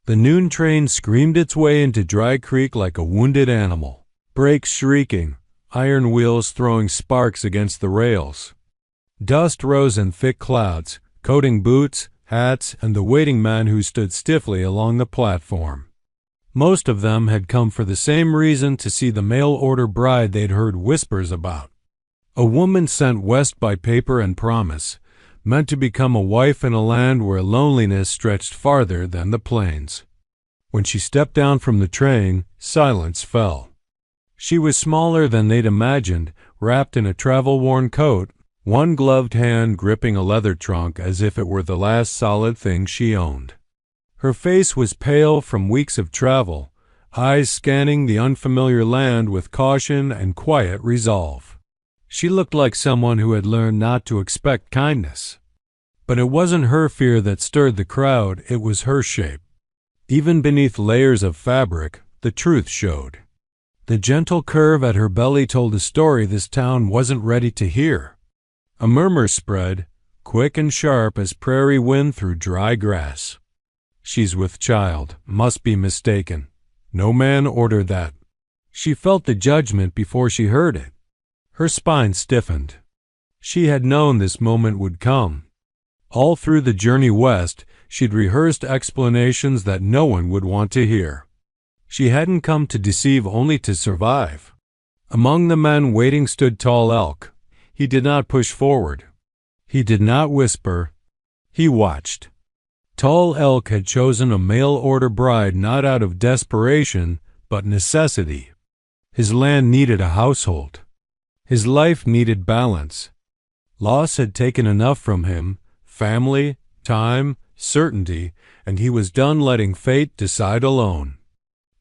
The noon train screamed its way into Dry Creek like a wounded animal, brakes shrieking, iron wheels throwing sparks against the rails. Dust rose in thick clouds, coating boots, hats, and the waiting men who stood stiffly along the platform. Most of them had come for the same reason, to see the mail-order bride they'd heard whispers about. A woman sent west by paper and promise, meant to become a wife in a land where loneliness stretched farther than the plains. When she stepped down from the train, silence fell. She was smaller than they'd imagined, wrapped in a travel-worn coat, one gloved hand gripping a leather trunk as if it were the last solid thing she owned. Her face was pale from weeks of travel, eyes scanning the unfamiliar land with caution and quiet resolve. She looked like someone who had learned not to expect kindness. But it wasn't her fear that stirred the crowd, it was her shape. Even beneath layers of fabric, the truth showed. The gentle curve at her belly told a story this town wasn't ready to hear. A murmur spread, quick and sharp as prairie wind through dry grass. She's with child, must be mistaken. No man ordered that. She felt the judgment before she heard it. Her spine stiffened. She had known this moment would come. All through the journey west, she'd rehearsed explanations that no one would want to hear. She hadn't come to deceive, only to survive. Among the men waiting stood Tall Elk. He did not push forward. He did not whisper. He watched. Tall Elk had chosen a mail-order bride not out of desperation, but necessity. His land needed a household. His life needed balance. Loss had taken enough from him, family, time, certainty, and he was done letting fate decide alone.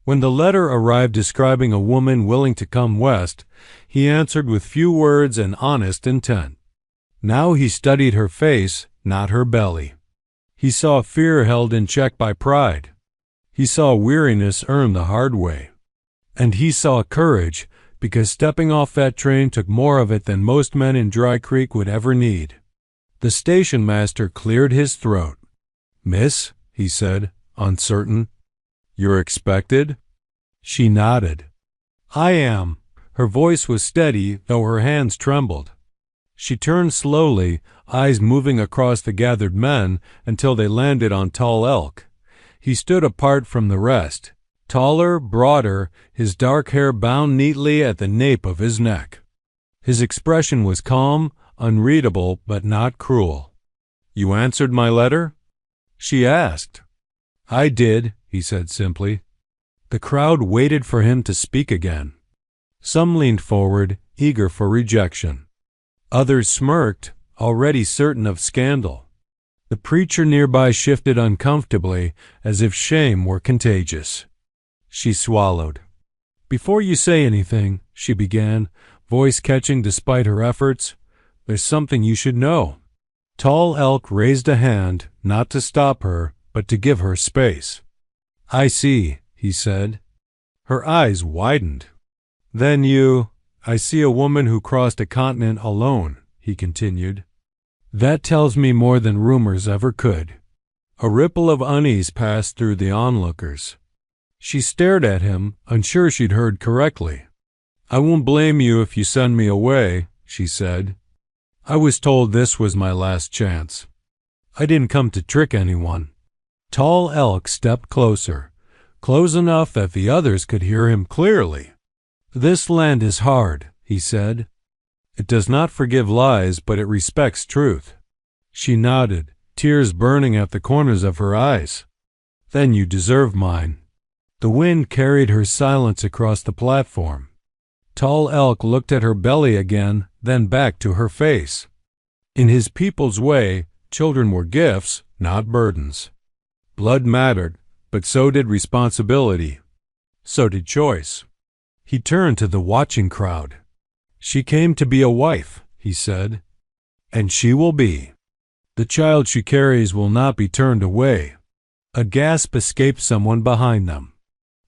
When the letter arrived describing a woman willing to come west, he answered with few words and honest intent. Now he studied her face, not her belly. He saw fear held in check by pride. He saw weariness earned the hard way. And he saw courage, because stepping off that train took more of it than most men in Dry Creek would ever need. The station master cleared his throat. "Miss," he said, uncertain. "You're expected?" She nodded. "I am." Her voice was steady, though her hands trembled. She turned slowly, eyes moving across the gathered men until they landed on Tall Elk. He stood apart from the rest, taller, broader, his dark hair bound neatly at the nape of his neck. His expression was calm, unreadable, but not cruel. "You answered my letter?" she asked. "I did," he said simply. The crowd waited for him to speak again. Some leaned forward, eager for rejection. Others smirked, already certain of scandal. The preacher nearby shifted uncomfortably, as if shame were contagious. She swallowed. "Before you say anything," she began, voice catching despite her efforts, "there's something you should know." Tall Elk raised a hand, not to stop her, but to give her space. "I see," he said. Her eyes widened. "Then I see a woman who crossed a continent alone," he continued. "That tells me more than rumors ever could." A ripple of unease passed through the onlookers. She stared at him, unsure she'd heard correctly. "I won't blame you if you send me away," she said. "I was told this was my last chance. I didn't come to trick anyone." Tall Elk stepped closer, close enough that the others could hear him clearly. "This land is hard," he said. "It does not forgive lies, but it respects truth." She nodded, tears burning at the corners of her eyes. "Then you deserve mine." The wind carried her silence across the platform. Tall Elk looked at her belly again, then back to her face. In his people's way, children were gifts, not burdens. Blood mattered, but so did responsibility. So did choice. He turned to the watching crowd. "She came to be a wife," he said, "and she will be. The child she carries will not be turned away." A gasp escaped someone behind them.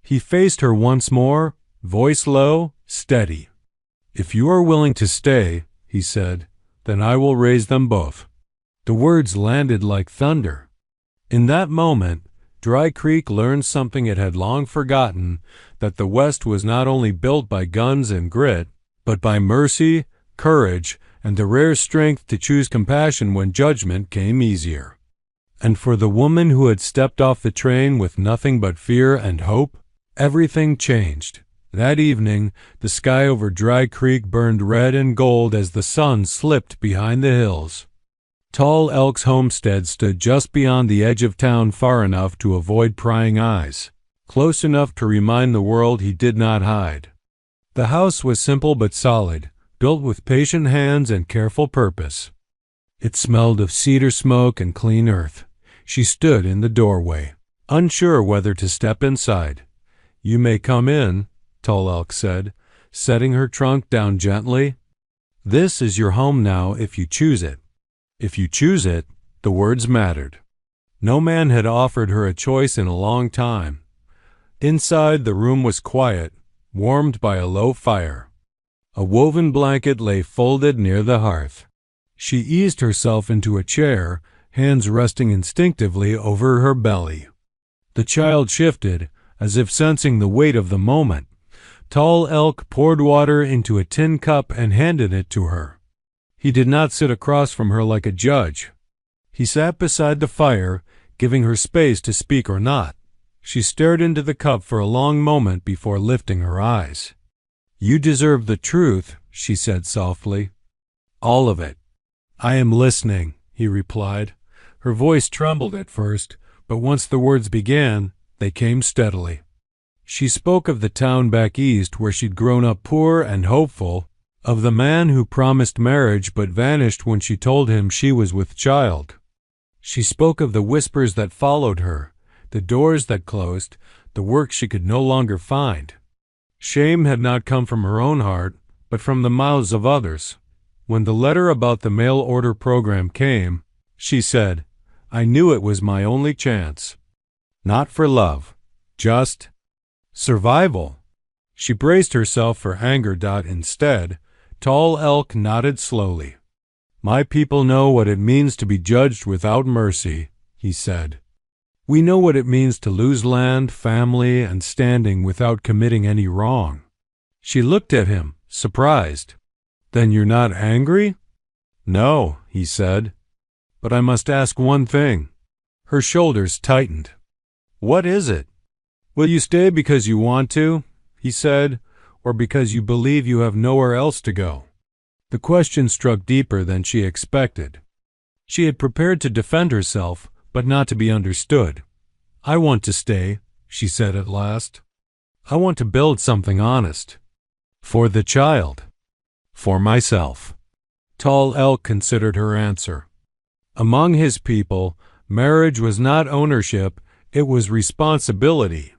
He faced her once more, voice low, steady. "If you are willing to stay," he said, "then I will raise them both." The words landed like thunder. In that moment, Dry Creek learned something it had long forgotten, that the West was not only built by guns and grit, but by mercy, courage, and the rare strength to choose compassion when judgment came easier. And for the woman who had stepped off the train with nothing but fear and hope, everything changed. That evening, the sky over Dry Creek burned red and gold as the sun slipped behind the hills. Tall Elk's homestead stood just beyond the edge of town, far enough to avoid prying eyes, close enough to remind the world he did not hide. The house was simple but solid, built with patient hands and careful purpose. It smelled of cedar smoke and clean earth. She stood in the doorway, unsure whether to step inside. "You may come in," Tall Elk said, setting her trunk down gently. "This is your home now if you choose it." If you choose it, the words mattered. No man had offered her a choice in a long time. Inside, the room was quiet, warmed by a low fire. A woven blanket lay folded near the hearth. She eased herself into a chair, hands resting instinctively over her belly. The child shifted, as if sensing the weight of the moment. Tall Elk poured water into a tin cup and handed it to her. He did not sit across from her like a judge. He sat beside the fire, giving her space to speak or not. She stared into the cup for a long moment before lifting her eyes. "You deserve the truth," she said softly. "All of it." "I am listening," he replied. Her voice trembled at first, but once the words began, they came steadily. She spoke of the town back east where she'd grown up poor and hopeful, of the man who promised marriage but vanished when she told him she was with child. She spoke of the whispers that followed her, the doors that closed, the work she could no longer find. Shame had not come from her own heart, but from the mouths of others. When the letter about the mail order program came, she said, "I knew it was my only chance. Not for love, just survival." She braced herself for anger. Instead, Tall Elk nodded slowly. "My people know what it means to be judged without mercy," he said. "We know what it means to lose land, family, and standing without committing any wrong." She looked at him, surprised. "Then you're not angry?" "No," he said. "But I must ask one thing." Her shoulders tightened. "What is it?" "Will you stay because you want to?" he said, "or because you believe you have nowhere else to go?" The question struck deeper than she expected. She had prepared to defend herself, but not to be understood. "I want to stay," she said at last. "I want to build something honest. For the child. For myself." Tall Elk considered her answer. Among his people, marriage was not ownership, it was responsibility.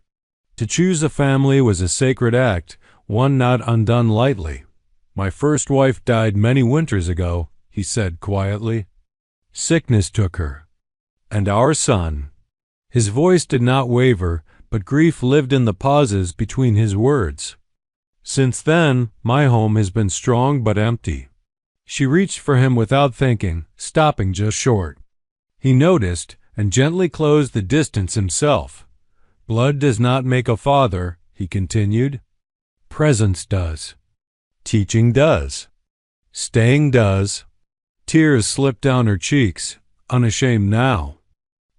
To choose a family was a sacred act, one not undone lightly. "My first wife died many winters ago," he said quietly. "Sickness took her. And our son." His voice did not waver, but grief lived in the pauses between his words. "Since then, my home has been strong but empty." She reached for him without thinking, stopping just short. He noticed and gently closed the distance himself. "Blood does not make a father," he continued. "Presence does. Teaching does. Staying does." Tears slipped down her cheeks, unashamed now.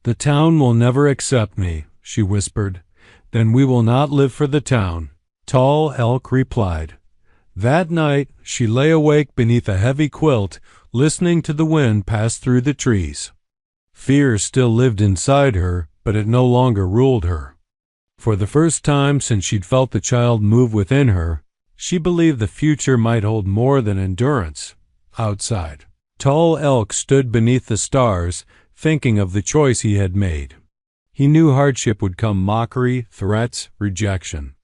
"The town will never accept me," she whispered. "Then we will not live for the town," Tall Elk replied. That night she lay awake beneath a heavy quilt, listening to the wind pass through the trees. Fear still lived inside her, but it no longer ruled her. For the first time since she'd felt the child move within her, she believed the future might hold more than endurance. Outside, Tall Elk stood beneath the stars, thinking of the choice he had made. He knew hardship would come: mockery, threats, rejection.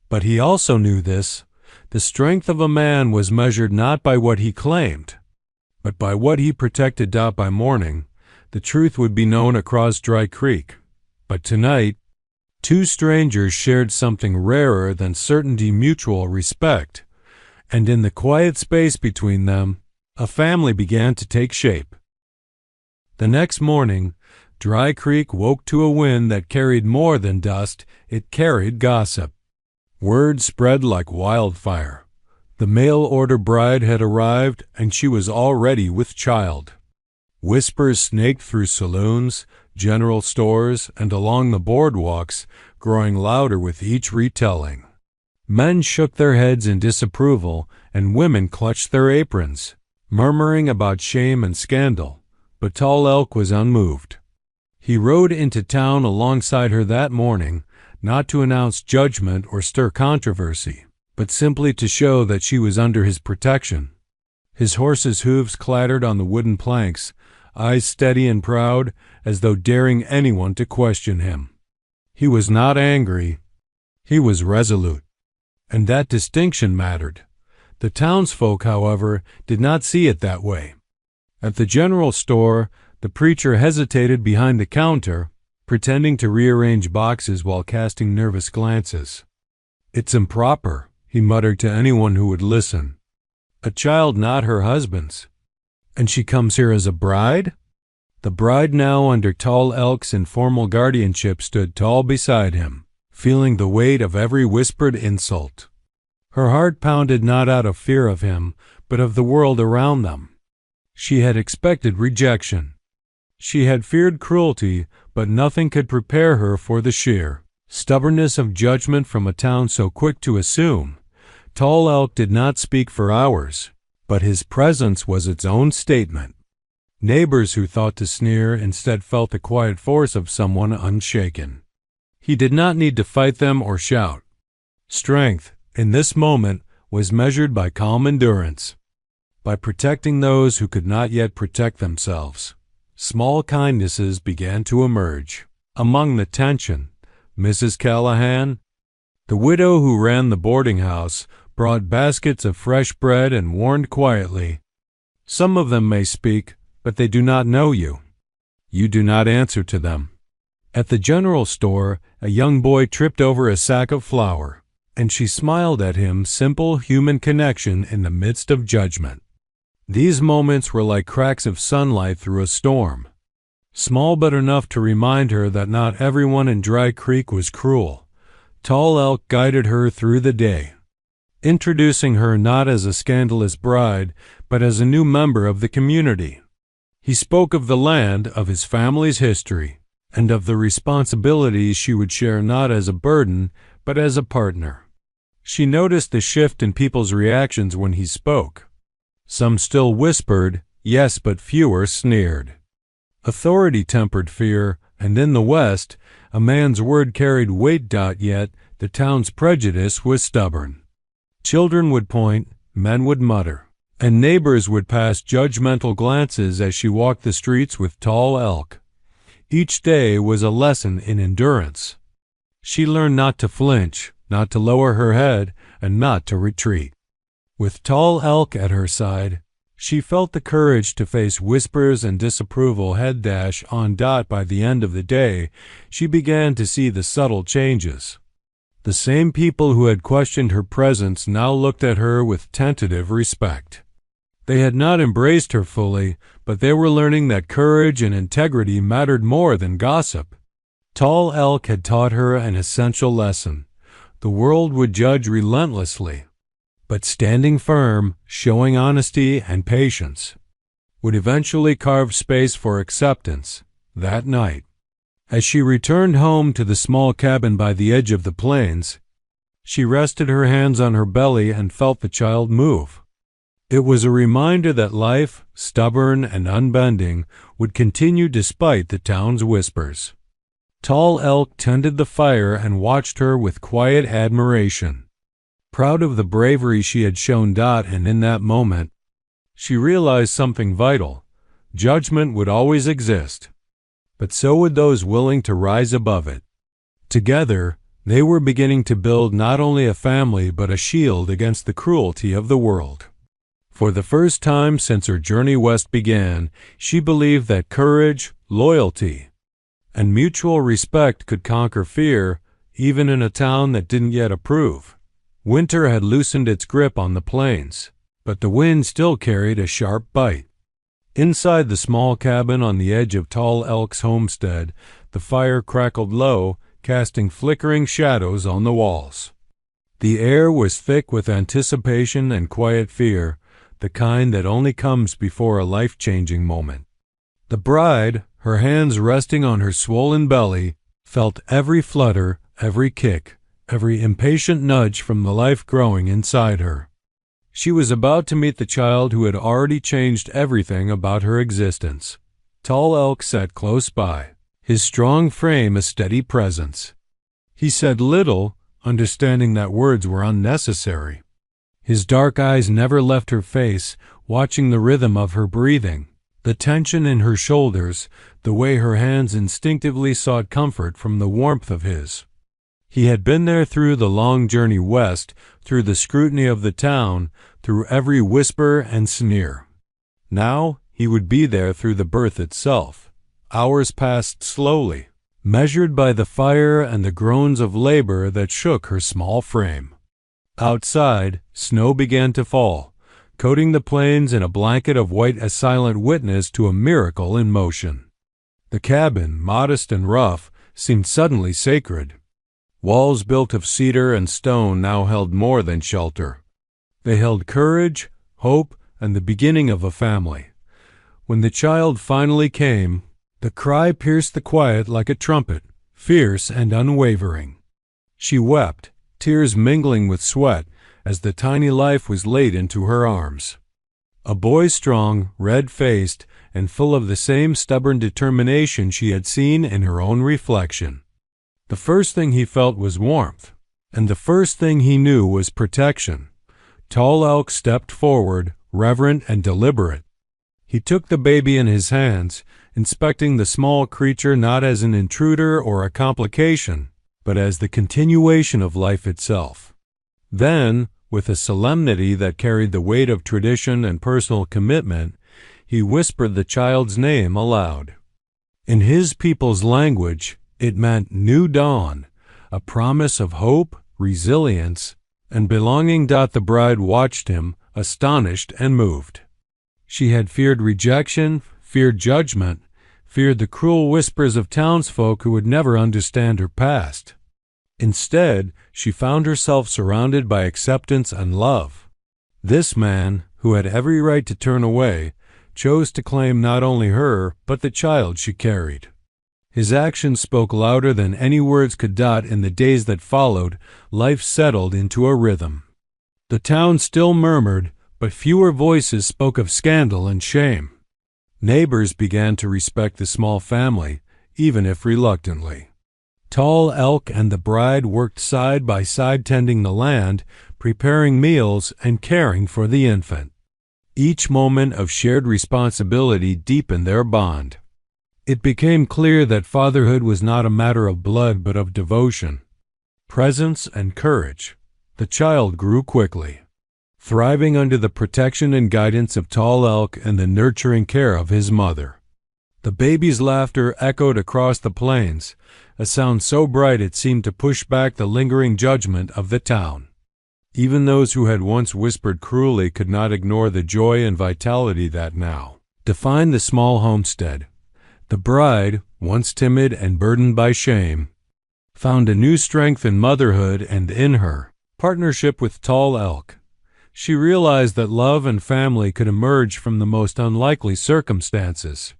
But he also knew this: the strength of a man was measured not by what he claimed, but by what he protected. By morning, the truth would be known across Dry Creek. But tonight, two strangers shared something rarer than certainty: mutual respect. And in the quiet space between them, a family began to take shape. The next morning, Dry Creek woke to a wind that carried more than dust, it carried gossip. Word spread like wildfire. The mail-order bride had arrived, and she was already with child. Whispers snaked through saloons, general stores, and along the boardwalks, growing louder with each retelling. Men shook their heads in disapproval, and women clutched their aprons, murmuring about shame and scandal, but Tall Elk was unmoved. He rode into town alongside her that morning, not to announce judgment or stir controversy, but simply to show that she was under his protection. His horse's hooves clattered on the wooden planks, eyes steady and proud, as though daring anyone to question him. He was not angry. He was resolute. And that distinction mattered. The townsfolk, however, did not see it that way. At the general store, the preacher hesitated behind the counter, pretending to rearrange boxes while casting nervous glances. "It's improper," he muttered to anyone who would listen. "A child not her husband's. And she comes here as a bride?" The bride, now under Tall Elk's informal guardianship, stood tall beside him, feeling the weight of every whispered insult. Her heart pounded not out of fear of him, but of the world around them. She had expected rejection. She had feared cruelty, but nothing could prepare her for the sheer stubbornness of judgment from a town so quick to assume. Tall Elk did not speak for hours, but his presence was its own statement. Neighbors who thought to sneer instead felt the quiet force of someone unshaken. He did not need to fight them or shout. Strength, in this moment, was measured by calm endurance, by protecting those who could not yet protect themselves. Small kindnesses began to emerge. Among the tension, Mrs. Callahan, the widow who ran the boarding house, brought baskets of fresh bread and warned quietly, "Some of them may speak, but they do not know you. You do not answer to them." At the general store, a young boy tripped over a sack of flour, and she smiled at him, simple human connection in the midst of judgment. These moments were like cracks of sunlight through a storm, small but enough to remind her that not everyone in Dry Creek was cruel. Tall Elk guided her through the day, introducing her not as a scandalous bride, but as a new member of the community. He spoke of the land, of his family's history, and of the responsibilities she would share not as a burden, but as a partner. She noticed the shift in people's reactions when he spoke. Some still whispered, yes, but fewer sneered. Authority tempered fear, and in the West, a man's word carried weight. Yet the town's prejudice was stubborn. Children would point, men would mutter, and neighbors would pass judgmental glances as she walked the streets with Tall Elk. Each day was a lesson in endurance. She learned not to flinch, not to lower her head, and not to retreat. With Tall Elk at her side, she felt the courage to face whispers and disapproval. By the end of the day, she began to see the subtle changes. The same people who had questioned her presence now looked at her with tentative respect. They had not embraced her fully, but they were learning that courage and integrity mattered more than gossip. Tall Elk had taught her an essential lesson. The world would judge relentlessly, but standing firm, showing honesty and patience, would eventually carve space for acceptance. That night, as she returned home to the small cabin by the edge of the plains, she rested her hands on her belly and felt the child move. It was a reminder that life, stubborn and unbending, would continue despite the town's whispers. Tall Elk tended the fire and watched her with quiet admiration, proud of the bravery she had shown. And in that moment, she realized something vital. Judgment would always exist, but so would those willing to rise above it. Together, they were beginning to build not only a family but a shield against the cruelty of the world. For the first time since her journey west began, she believed that courage, loyalty, and mutual respect could conquer fear, even in a town that didn't yet approve. Winter had loosened its grip on the plains, but the wind still carried a sharp bite. Inside the small cabin on the edge of Tall Elk's homestead, the fire crackled low, casting flickering shadows on the walls. The air was thick with anticipation and quiet fear, the kind that only comes before a life-changing moment. The bride, her hands resting on her swollen belly, felt every flutter, every kick, every impatient nudge from the life growing inside her. She was about to meet the child who had already changed everything about her existence. Tall Elk sat close by, his strong frame a steady presence. He said little, understanding that words were unnecessary. His dark eyes never left her face, watching the rhythm of her breathing, the tension in her shoulders, the way her hands instinctively sought comfort from the warmth of his. He had been there through the long journey west, through the scrutiny of the town, through every whisper and sneer. Now he would be there through the birth itself. Hours passed slowly, measured by the fire and the groans of labor that shook her small frame. Outside, snow began to fall, coating the plains in a blanket of white as silent witness to a miracle in motion. The cabin, modest and rough, seemed suddenly sacred. Walls built of cedar and stone now held more than shelter. They held courage, hope, and the beginning of a family. When the child finally came, the cry pierced the quiet like a trumpet, fierce and unwavering. She wept, tears mingling with sweat, as the tiny life was laid into her arms. A boy strong, red-faced, and full of the same stubborn determination she had seen in her own reflection. The first thing he felt was warmth, and the first thing he knew was protection. Tall Elk stepped forward, reverent and deliberate. He took the baby in his hands, inspecting the small creature not as an intruder or a complication, but as the continuation of life itself. Then, with a solemnity that carried the weight of tradition and personal commitment, he whispered the child's name aloud. In his people's language, it meant new dawn, a promise of hope, resilience, and belonging. The bride watched him, astonished and moved. She had feared rejection, feared judgment, feared the cruel whispers of townsfolk who would never understand her past. Instead, she found herself surrounded by acceptance and love. This man, who had every right to turn away, chose to claim not only her, but the child she carried. His actions spoke louder than any words could. In the days that followed, life settled into a rhythm. The town still murmured, but fewer voices spoke of scandal and shame. Neighbors began to respect the small family, even if reluctantly. Tall Elk and the bride worked side by side tending the land, preparing meals and caring for the infant. Each moment of shared responsibility deepened their bond. It became clear that fatherhood was not a matter of blood but of devotion, presence, and courage. The child grew quickly, thriving under the protection and guidance of Tall Elk and the nurturing care of his mother. The baby's laughter echoed across the plains, a sound so bright it seemed to push back the lingering judgment of the town. Even those who had once whispered cruelly could not ignore the joy and vitality that now defined the small homestead. The bride, once timid and burdened by shame, found a new strength in motherhood and in her partnership with Tall Elk. She realized that love and family could emerge from the most unlikely circumstances.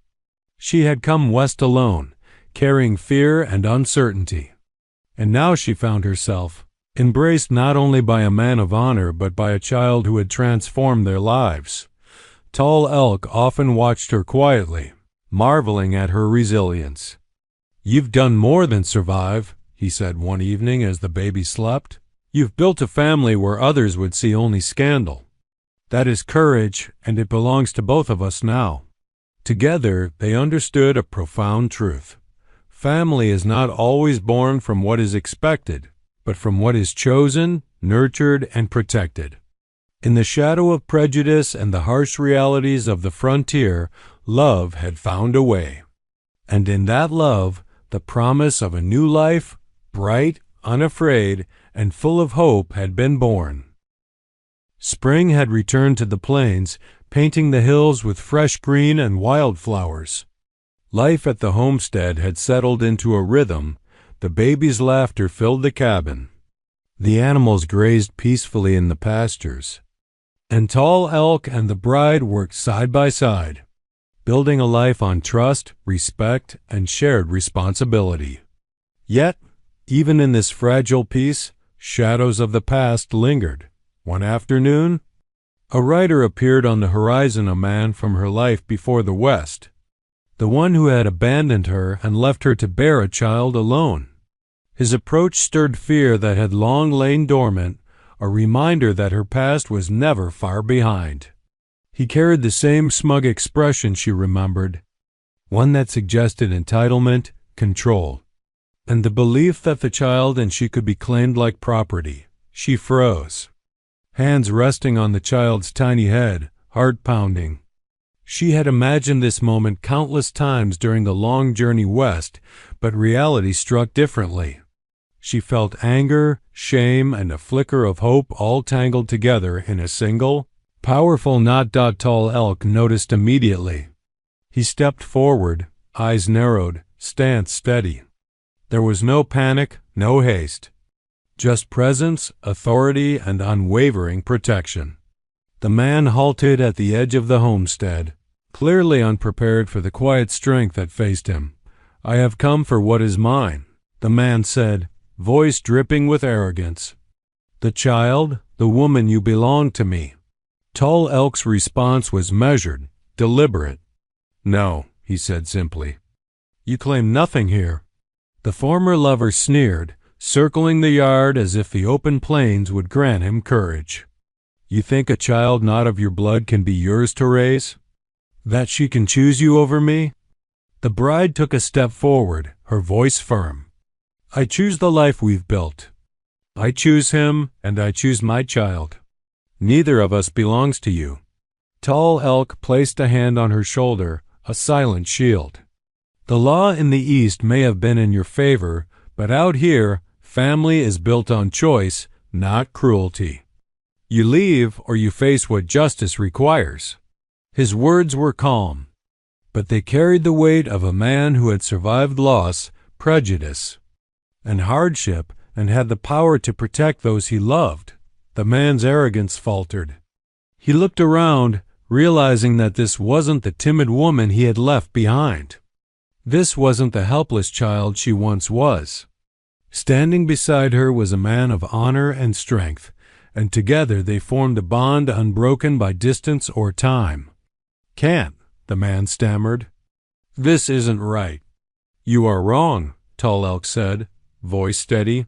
She had come west alone, carrying fear and uncertainty. And now she found herself embraced not only by a man of honor but by a child who had transformed their lives. Tall Elk often watched her quietly, marveling at her resilience. "You've done more than survive," he said one evening as the baby slept. "You've built a family where others would see only scandal. That is courage, and it belongs to both of us now." Together, they understood a profound truth. Family is not always born from what is expected, but from what is chosen, nurtured, and protected. In the shadow of prejudice and the harsh realities of the frontier, love had found a way. And in that love, the promise of a new life, bright, unafraid, and full of hope, had been born. Spring had returned to the plains, painting the hills with fresh green and wildflowers. Life at the homestead had settled into a rhythm. The baby's laughter filled the cabin. The animals grazed peacefully in the pastures. And Tall Elk and the bride worked side by side, building a life on trust, respect, and shared responsibility. Yet, even in this fragile peace, shadows of the past lingered. One afternoon, a rider appeared on the horizon, a man from her life before the West, the one who had abandoned her and left her to bear a child alone. His approach stirred fear that had long lain dormant, a reminder that her past was never far behind. He carried the same smug expression she remembered, one that suggested entitlement, control, and the belief that the child and she could be claimed like property. She froze, hands resting on the child's tiny head, heart pounding. She had imagined this moment countless times during the long journey west, but reality struck differently. She felt anger, shame, and a flicker of hope all tangled together in a single, powerful knot. Tall Elk noticed immediately. He stepped forward, eyes narrowed, stance steady. There was no panic, no haste. Just presence, authority, and unwavering protection. The man halted at the edge of the homestead, clearly unprepared for the quiet strength that faced him. "I have come for what is mine," the man said, voice dripping with arrogance. "The child, the woman you belong to me." Tall Elk's response was measured, deliberate. "No," he said simply. "You claim nothing here." The former lover sneered, circling the yard as if the open plains would grant him courage. "You think a child not of your blood can be yours to raise? That she can choose you over me?" The bride took a step forward, her voice firm. "I choose the life we've built. I choose him, and I choose my child. Neither of us belongs to you." Tall Elk placed a hand on her shoulder, a silent shield. "The law in the East may have been in your favor, but out here, family is built on choice, not cruelty. You leave or you face what justice requires." His words were calm, but they carried the weight of a man who had survived loss, prejudice, and hardship, and had the power to protect those he loved. The man's arrogance faltered. He looked around, realizing that this wasn't the timid woman he had left behind. This wasn't the helpless child she once was. Standing beside her was a man of honor and strength, and together they formed a bond unbroken by distance or time. "Can't," the man stammered. "This isn't right." "You are wrong," Tall Elk said, voice steady.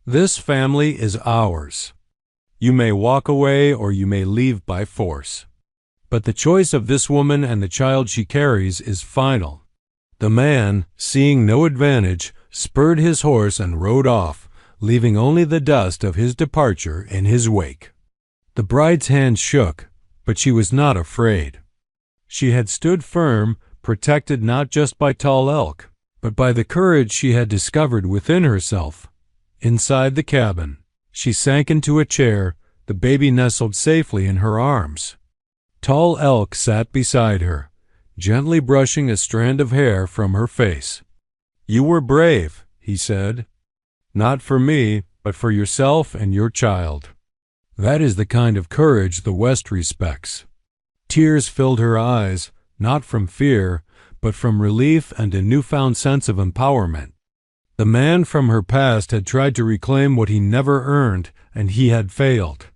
"This family is ours. You may walk away or you may leave by force. But the choice of this woman and the child she carries is final." The man, seeing no advantage, spurred his horse and rode off, leaving only the dust of his departure in his wake. The bride's hand shook, but she was not afraid. She had stood firm, protected not just by Tall Elk, but by the courage she had discovered within herself. Inside the cabin, she sank into a chair, the baby nestled safely in her arms. Tall Elk sat beside her, gently brushing a strand of hair from her face. "You were brave," he said. "Not for me, but for yourself and your child. That is the kind of courage the West respects." Tears filled her eyes, not from fear, but from relief and a newfound sense of empowerment. The man from her past had tried to reclaim what he never earned, and he had failed.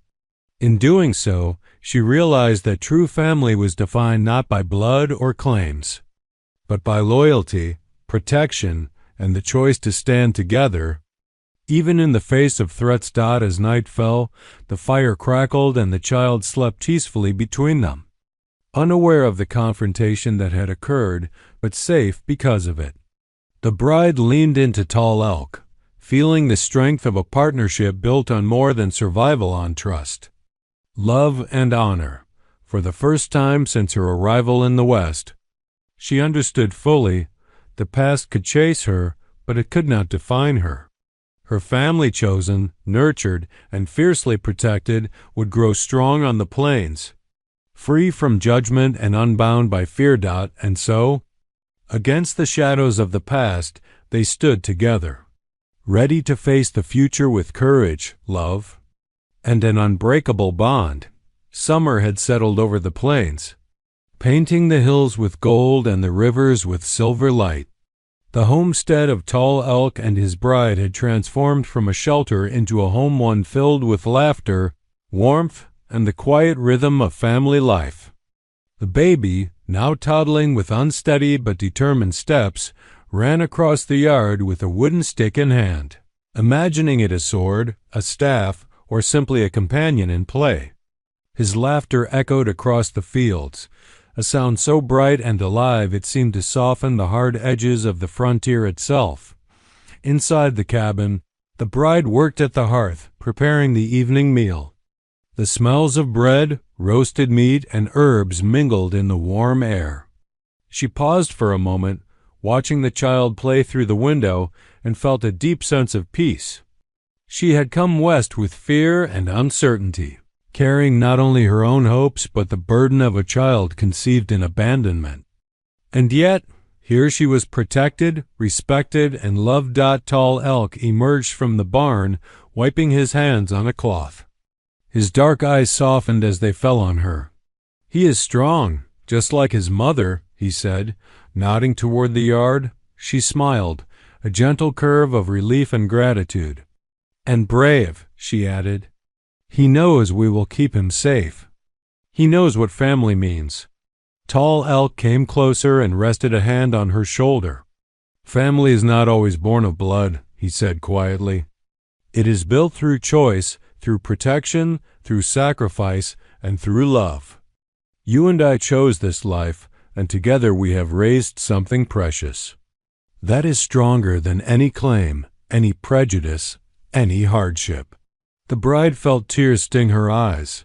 In doing so, she realized that true family was defined not by blood or claims, but by loyalty, protection, and the choice to stand together. Even in the face of threats. As night fell, the fire crackled and the child slept peacefully between them, unaware of the confrontation that had occurred, but safe because of it. The bride leaned into Tall Elk, feeling the strength of a partnership built on more than survival, on trust, love, and honor. For the first time since her arrival in the West, she understood fully the past could chase her, but it could not define her. Her family, chosen, nurtured, and fiercely protected, would grow strong on the plains, free from judgment and unbound by fear. And so, against the shadows of the past, they stood together, ready to face the future with courage, love, and an unbreakable bond. Summer had settled over the plains, painting the hills with gold and the rivers with silver light. The homestead of Tall Elk and his bride had transformed from a shelter into a home, one filled with laughter, warmth, and the quiet rhythm of family life. The baby, now toddling with unsteady but determined steps, ran across the yard with a wooden stick in hand, imagining it a sword, a staff, or simply a companion in play. His laughter echoed across the fields, a sound so bright and alive it seemed to soften the hard edges of the frontier itself. Inside the cabin, the bride worked at the hearth, preparing the evening meal. The smells of bread, roasted meat, and herbs mingled in the warm air. She paused for a moment, watching the child play through the window, and felt a deep sense of peace. She had come west with fear and uncertainty, carrying not only her own hopes but the burden of a child conceived in abandonment. And yet, here she was protected, respected, and loved. Tall Elk emerged from the barn, wiping his hands on a cloth. His dark eyes softened as they fell on her. "He is strong, just like his mother," he said, nodding toward the yard. She smiled, a gentle curve of relief and gratitude. "And brave," she added. "He knows we will keep him safe. He knows what family means." Tall Elk came closer and rested a hand on her shoulder. "Family is not always born of blood," he said quietly. "It is built through choice, through protection, through sacrifice, and through love. You and I chose this life, and together we have raised something precious. That is stronger than any claim, any prejudice, any hardship." The bride felt tears sting her eyes.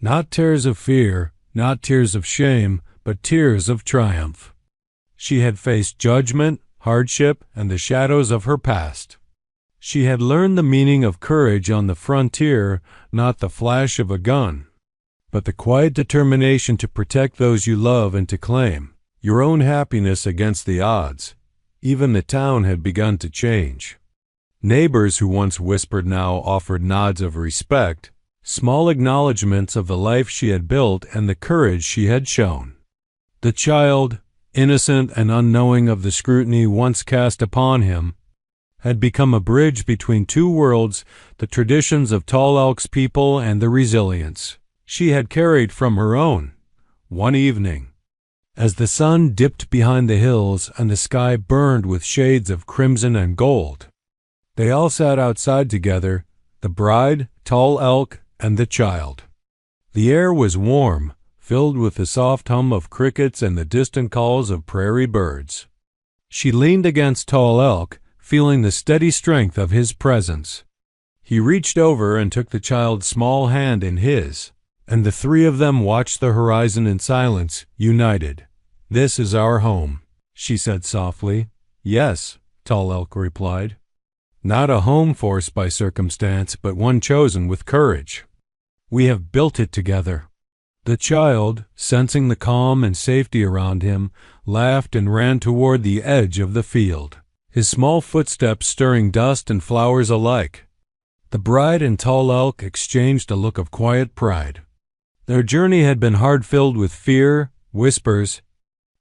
Not tears of fear, not tears of shame, but tears of triumph. She had faced judgment, hardship, and the shadows of her past. She had learned the meaning of courage on the frontier, not the flash of a gun, but the quiet determination to protect those you love and to claim your own happiness against the odds. Even the town had begun to change. Neighbors who once whispered now offered nods of respect, small acknowledgments of the life she had built and the courage she had shown. The child, innocent and unknowing of the scrutiny once cast upon him, had become a bridge between two worlds, the traditions of Tall Elk's people and the resilience she had carried from her own. One evening, as the sun dipped behind the hills and the sky burned with shades of crimson and gold, they all sat outside together, the bride, Tall Elk, and the child. The air was warm, filled with the soft hum of crickets and the distant calls of prairie birds. She leaned against Tall Elk, feeling the steady strength of his presence. He reached over and took the child's small hand in his, and the three of them watched the horizon in silence, united. "This is our home," she said softly. "Yes," Tall Elk replied. "Not a home forced by circumstance, but one chosen with courage. We have built it together." The child, sensing the calm and safety around him, laughed and ran toward the edge of the field, his small footsteps stirring dust and flowers alike. The bride and Tall Elk exchanged a look of quiet pride. Their journey had been hard, filled with fear, whispers,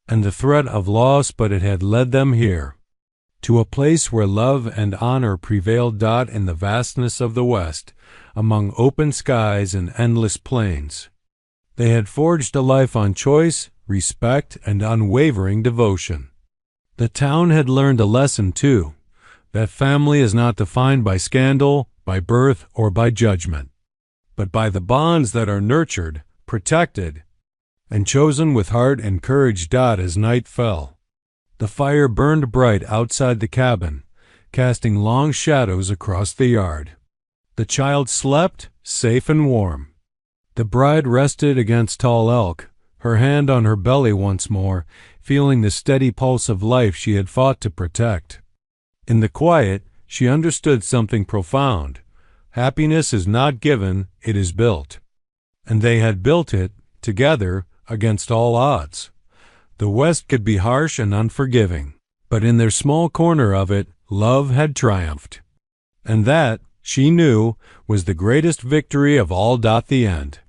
and the threat of loss, but it had led them here, to a place where love and honor prevailed. In the vastness of the West, among open skies and endless plains, they had forged a life on choice, respect, and unwavering devotion. The town had learned a lesson, too, that family is not defined by scandal, by birth, or by judgment, but by the bonds that are nurtured, protected, and chosen with heart and courage. As night fell, the fire burned bright outside the cabin, casting long shadows across the yard. The child slept, safe and warm. The bride rested against Tall Elk, her hand on her belly once more, feeling the steady pulse of life she had fought to protect. In the quiet, she understood something profound. Happiness is not given, it is built. And they had built it together against all odds. The West could be harsh and unforgiving, but in their small corner of it, love had triumphed. And that, she knew, was the greatest victory of all. The end.